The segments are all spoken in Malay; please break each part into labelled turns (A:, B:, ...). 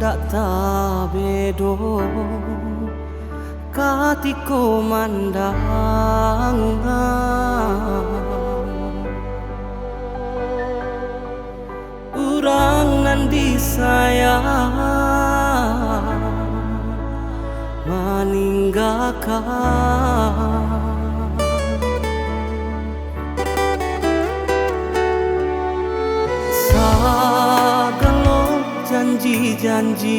A: ndak tabedo katiko mandang urang nan disayang meninggalkan sagalo janji-janji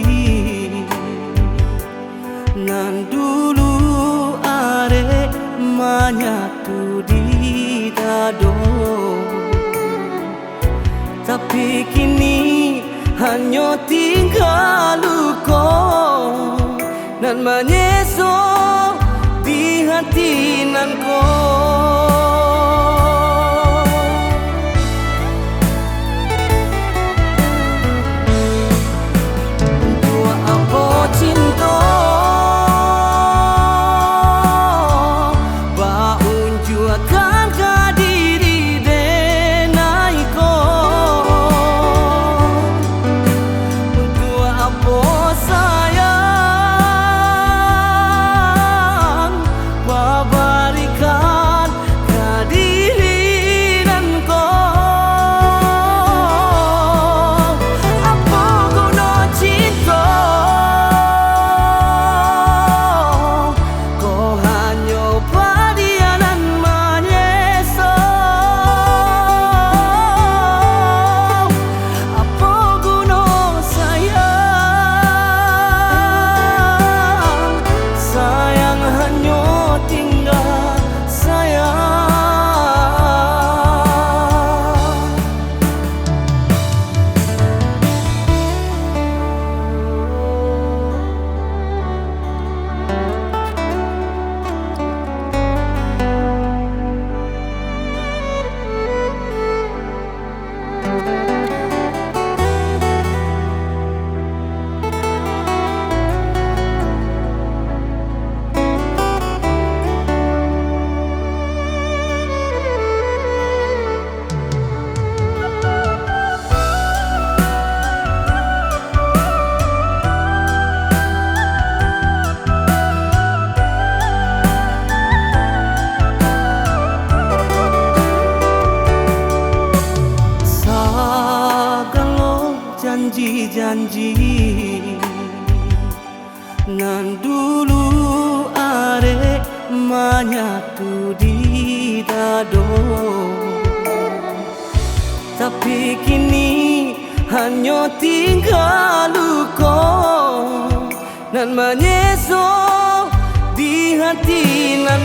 A: nan dulu arek menyatu di dado, tapi kini hanya tinggal luka nan menyesal di hati nan untuk apa cinta baunjuakan ke diri denaiko, untuk apa sayang babarikan ke diri dan apa guna cinta kau hanya padianan menyesal, apa guna sayang, sayang hanya tinggal sayang. Sagalo janji-janji nan dulu arek menyatu di dado, tapi kini hanya tinggal luka nan menyesal di hati nan